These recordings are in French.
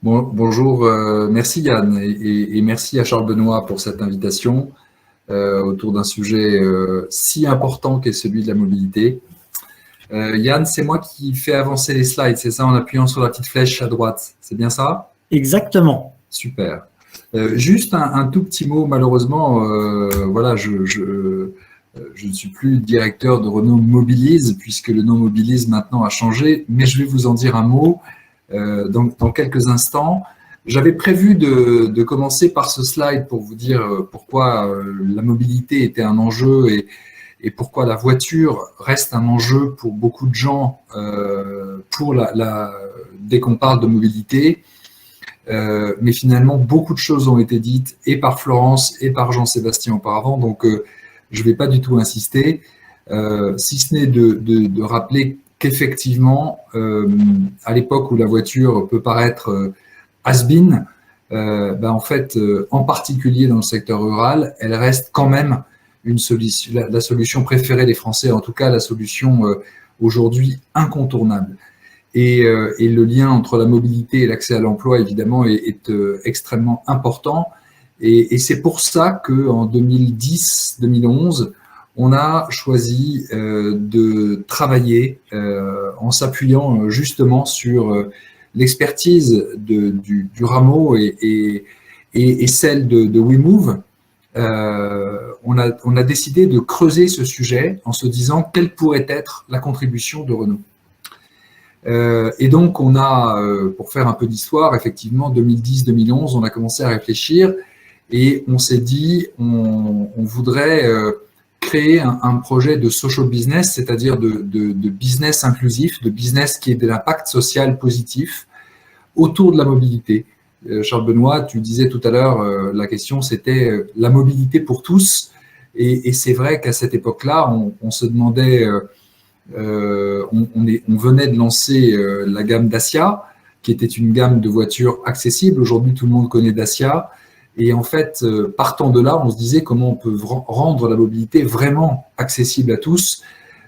Bonjour, merci Yann et merci à Charles Benoît pour cette invitation autour d'un sujet si important qu'est celui de la mobilité. Yann, c'est moi qui fais avancer les slides, c'est ça, en appuyant sur la petite flèche à droite, c'est bien ça? Exactement. Super. Juste un tout petit mot, malheureusement, voilà, je ne suis plus directeur de Renault Mobilise puisque le nom Mobilise maintenant a changé, mais je vais vous en dire un mot. Dans quelques instants. J'avais prévu de commencer par ce slide pour vous dire pourquoi la mobilité était un enjeu et pourquoi la voiture reste un enjeu pour beaucoup de gens dès qu'on parle de mobilité. Mais finalement, beaucoup de choses ont été dites et par Florence et par Jean-Sébastien auparavant, donc je ne vais pas du tout insister, si ce n'est de rappeler qu'effectivement, à l'époque où la voiture peut paraître has-been, en fait, en particulier dans le secteur rural, elle reste quand même une solution, la solution préférée des Français, en tout cas la solution aujourd'hui incontournable. Et le lien entre la mobilité et l'accès à l'emploi, évidemment, est extrêmement important. Et c'est pour ça qu'en 2010-2011, on a choisi de travailler en s'appuyant justement sur l'expertise du Rameau et celle de WeMove. On a décidé de creuser ce sujet en se disant quelle pourrait être la contribution de Renault. Et donc, on a, pour faire un peu d'histoire, effectivement, 2010-2011, on a commencé à réfléchir et on s'est dit, on voudrait créer un projet de social business, c'est-à-dire de business inclusif, de business qui ait de l'impact social positif autour de la mobilité. Charles Benoît, tu disais tout à l'heure, la question c'était la mobilité pour tous. Et c'est vrai qu'à cette époque-là, on se demandait, on venait de lancer la gamme Dacia, qui était une gamme de voitures accessibles. Aujourd'hui, tout le monde connaît Dacia. Et en fait, partant de là, on se disait comment on peut rendre la mobilité vraiment accessible à tous.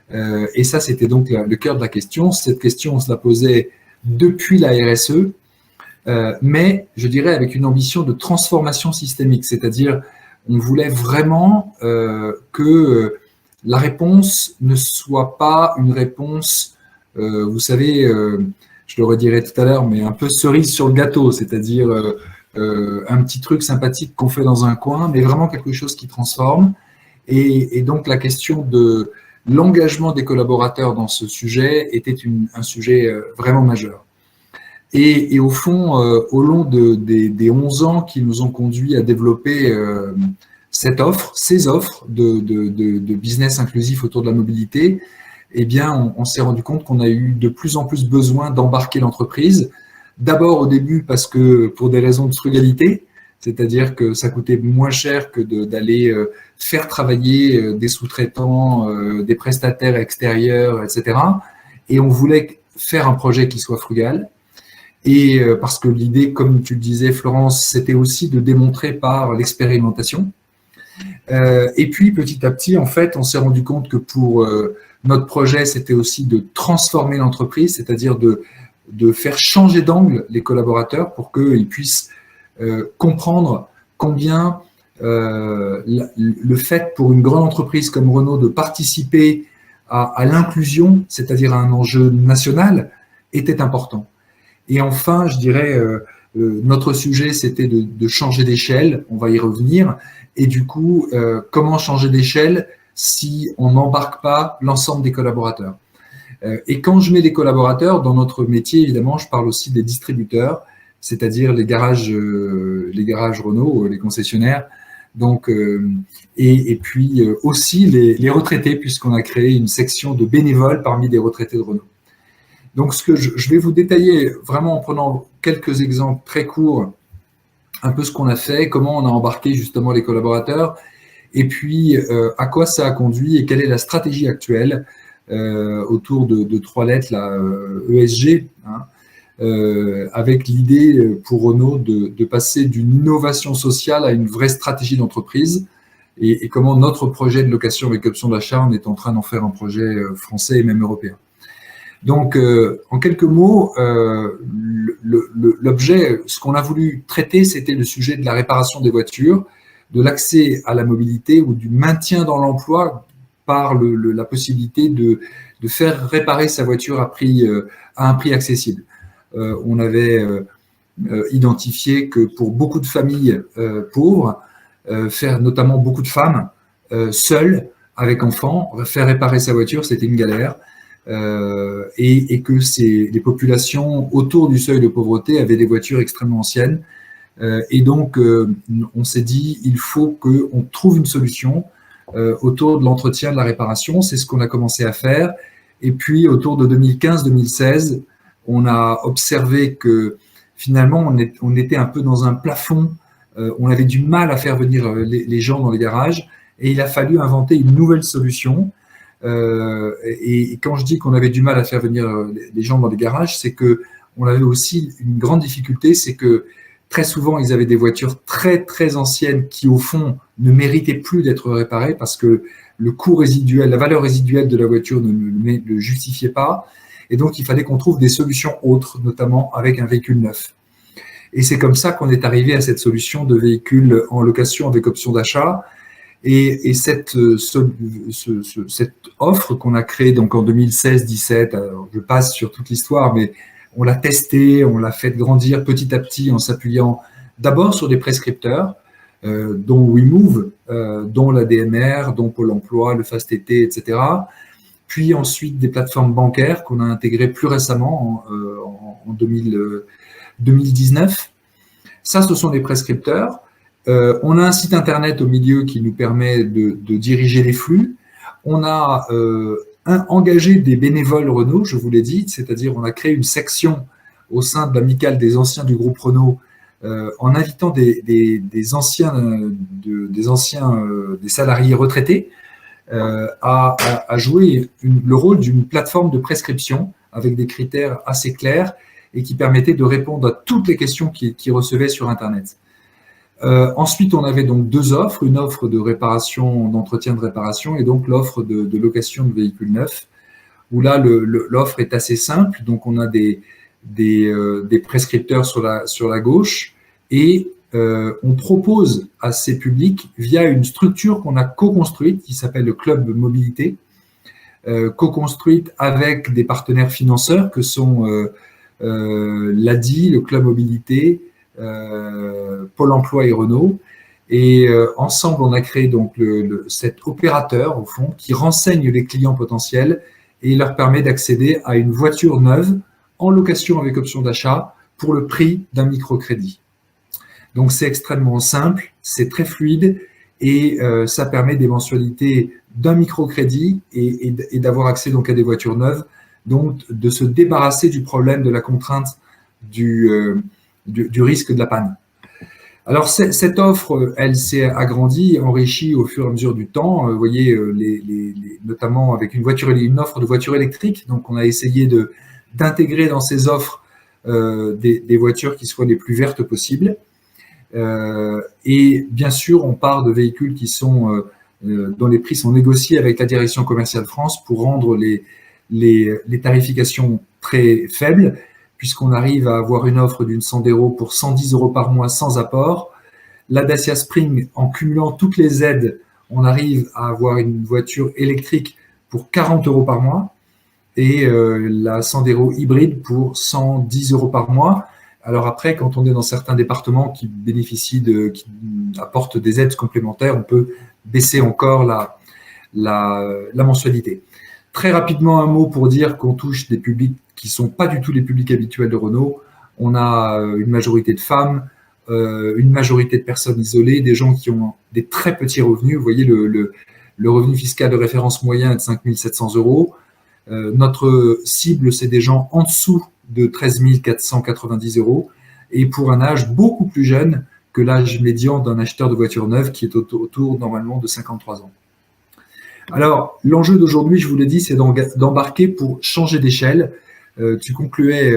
Et ça, c'était donc le cœur de la question. Cette question, on se la posait depuis la RSE, mais je dirais avec une ambition de transformation systémique. C'est-à-dire, on voulait vraiment que la réponse ne soit pas une réponse, vous savez, je le redirai tout à l'heure, mais un peu cerise sur le gâteau, c'est-à-dire un petit truc sympathique qu'on fait dans un coin, mais vraiment quelque chose qui transforme. Et donc, la question de l'engagement des collaborateurs dans ce sujet était un sujet vraiment majeur. Et au fond, au long des 11 ans qui nous ont conduits à développer ces offres de business inclusif autour de la mobilité, eh bien, on s'est rendu compte qu'on a eu de plus en plus besoin d'embarquer l'entreprise. D'abord au début parce que pour des raisons de frugalité, c'est-à-dire que ça coûtait moins cher que d'aller faire travailler des sous-traitants, des prestataires extérieurs, etc. Et on voulait faire un projet qui soit frugal. Et parce que l'idée, comme tu le disais, Florence, c'était aussi de démontrer par l'expérimentation. Et puis, petit à petit, en fait, on s'est rendu compte que pour notre projet, c'était aussi de transformer l'entreprise, c'est-à-dire de faire changer d'angle les collaborateurs pour qu'ils puissent comprendre combien le fait pour une grande entreprise comme Renault de participer à l'inclusion, c'est-à-dire à un enjeu national, était important. Et enfin, je dirais, notre sujet, c'était de changer d'échelle, on va y revenir, et du coup, comment changer d'échelle si on n'embarque pas l'ensemble des collaborateurs. Et quand je mets des collaborateurs, dans notre métier, évidemment, je parle aussi des distributeurs, c'est-à-dire les garages Renault, les concessionnaires, donc, et puis aussi les retraités, puisqu'on a créé une section de bénévoles parmi des retraités de Renault. Donc, ce que je vais vous détailler vraiment en prenant quelques exemples très courts, un peu ce qu'on a fait, comment on a embarqué justement les collaborateurs, et puis à quoi ça a conduit et quelle est la stratégie actuelle autour de 3 lettres, la ESG, hein, avec l'idée pour Renault de passer d'une innovation sociale à une vraie stratégie d'entreprise, et comment notre projet de location avec option d'achat, on est en train d'en faire un projet français et même européen. Donc, en quelques mots, l'objet, ce qu'on a voulu traiter, c'était le sujet de la réparation des voitures, de l'accès à la mobilité ou du maintien dans l'emploi par la possibilité de faire réparer sa voiture à un prix accessible. On avait identifié que pour beaucoup de familles pauvres, faire notamment beaucoup de femmes seules, avec enfants, faire réparer sa voiture, c'était une galère. Et que les populations autour du seuil de pauvreté avaient des voitures extrêmement anciennes. Et donc, on s'est dit, il faut qu'on trouve une solution autour de l'entretien, de la réparation. C'est ce qu'on a commencé à faire. Et puis, autour de 2015-2016, on a observé que finalement, on était un peu dans un plafond. On avait du mal à faire venir les gens dans les garages. Et il a fallu inventer une nouvelle solution. Et quand je dis qu'on avait du mal à faire venir les gens dans les garages, c'est que on avait aussi une grande difficulté, c'est que très souvent, ils avaient des voitures très, très anciennes qui, au fond, ne méritaient plus d'être réparées parce que le coût résiduel, la valeur résiduelle de la voiture ne le justifiait pas. Et donc, il fallait qu'on trouve des solutions autres, notamment avec un véhicule neuf. Et c'est comme ça qu'on est arrivé à cette solution de véhicule en location avec option d'achat. Et cette offre qu'on a créée donc en 2016-17, je passe sur toute l'histoire, mais on l'a testée, on l'a fait grandir petit à petit en s'appuyant d'abord sur des prescripteurs, dont WeMove, dont la DMR, dont Pôle emploi, le FastTT, etc. Puis ensuite des plateformes bancaires qu'on a intégrées plus récemment en 2019. Ça, ce sont des prescripteurs. On a un site internet au milieu qui nous permet de diriger les flux. On a engagé des bénévoles Renault, je vous l'ai dit, c'est-à-dire on a créé une section au sein de l'amicale des anciens du groupe Renault en invitant des salariés retraités à jouer le rôle d'une plateforme de prescription avec des critères assez clairs et qui permettait de répondre à toutes les questions qu'ils recevaient sur Internet. Ensuite, on avait donc deux offres, une offre de réparation, d'entretien de réparation et donc l'offre de location de véhicules neufs, où là, l'offre est assez simple. Donc, on a des prescripteurs sur la gauche et on propose à ces publics, via une structure qu'on a co-construite, qui s'appelle le Club Mobilité, co-construite avec des partenaires financeurs que sont l'ADI, le Club Mobilité, Pôle emploi et Renault. Et ensemble, on a créé donc cet opérateur, au fond, qui renseigne les clients potentiels et leur permet d'accéder à une voiture neuve en location avec option d'achat pour le prix d'un microcrédit. Donc, c'est extrêmement simple, c'est très fluide et ça permet des mensualités d'un microcrédit et d'avoir accès donc à des voitures neuves, donc de se débarrasser du problème de la contrainte du risque de la panne. Alors, cette offre, elle s'est agrandie, enrichie au fur et à mesure du temps. Vous voyez, notamment avec une offre de voiture électrique. Donc, on a essayé d'intégrer dans ces offres des voitures qui soient les plus vertes possibles. Et bien sûr, on part de véhicules dont les prix sont négociés avec la Direction commerciale France pour rendre les tarifications très faibles, puisqu'on arrive à avoir une offre d'une 100 € pour 110 € par mois sans apport. La Dacia Spring, en cumulant toutes les aides, on arrive à avoir une voiture électrique pour 40 € par mois et la Sandero hybride pour 110 € par mois. Alors après, quand on est dans certains départements qui apportent des aides complémentaires, on peut baisser encore la mensualité. Très rapidement, un mot pour dire qu'on touche des publics qui ne sont pas du tout les publics habituels de Renault. On a une majorité de femmes, une majorité de personnes isolées, des gens qui ont des très petits revenus. Vous voyez, le revenu fiscal de référence moyen est de 5 700 €. Notre cible, c'est des gens en dessous de 13 490 € et pour un âge beaucoup plus jeune que l'âge médian d'un acheteur de voiture neuve qui est autour normalement de 53 ans. Alors, l'enjeu d'aujourd'hui, je vous l'ai dit, c'est d'embarquer pour changer d'échelle. Tu concluais,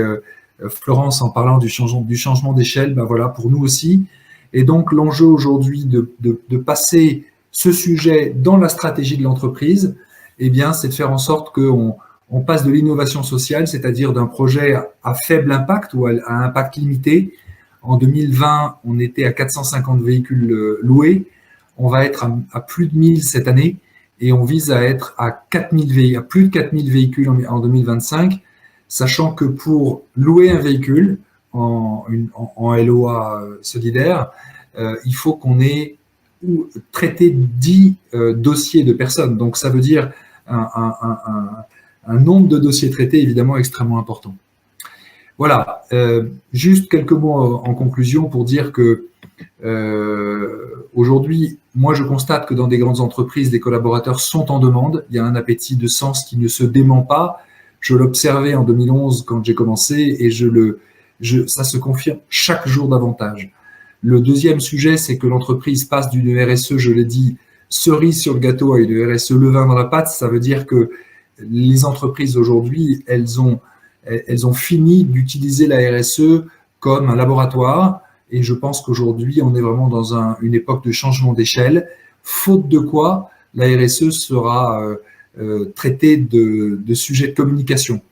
Florence, en parlant du changement d'échelle, ben voilà, pour nous aussi. Et donc, l'enjeu aujourd'hui de passer ce sujet dans la stratégie de l'entreprise, eh bien, c'est de faire en sorte qu'on On passe de l'innovation sociale, c'est-à-dire d'un projet à faible impact ou à impact limité. En 2020, on était à 450 véhicules loués. On va être à plus de 1000 cette année et on vise à être à 4000 à plus de 4000 véhicules en 2025, sachant que pour louer un véhicule en LOA solidaire, il faut qu'on ait traité 10 dossiers de personnes. Donc ça veut dire un nombre de dossiers traités évidemment extrêmement important. Voilà, juste quelques mots en conclusion pour dire que aujourd'hui, moi je constate que dans des grandes entreprises, les collaborateurs sont en demande. Il y a un appétit de sens qui ne se dément pas. Je l'observais en 2011 quand j'ai commencé et ça se confirme chaque jour davantage. Le deuxième sujet, c'est que l'entreprise passe d'une RSE, je l'ai dit, cerise sur le gâteau à une RSE levain dans la pâte. Ça veut dire que les entreprises aujourd'hui, elles ont fini d'utiliser la RSE comme un laboratoire. Et je pense qu'aujourd'hui, on est vraiment dans une époque de changement d'échelle, faute de quoi la RSE sera traitée de sujets de communication.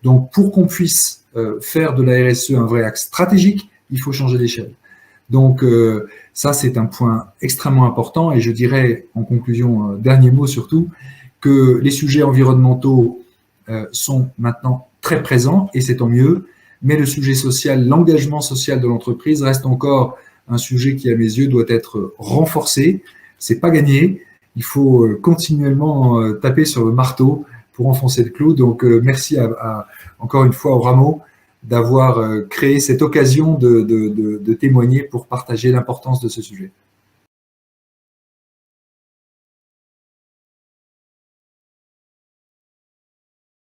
Donc, pour qu'on puisse faire de la RSE un vrai axe stratégique, il faut changer d'échelle. Donc, ça, c'est un point extrêmement important. Et je dirais, en conclusion, dernier mot surtout, que les sujets environnementaux sont maintenant très présents, et c'est tant mieux. Mais le sujet social, l'engagement social de l'entreprise reste encore un sujet qui, à mes yeux, doit être renforcé. C'est pas gagné. Il faut continuellement taper sur le marteau pour enfoncer le clou. Donc, merci encore une fois au Rameau d'avoir créé cette occasion de témoigner pour partager l'importance de ce sujet.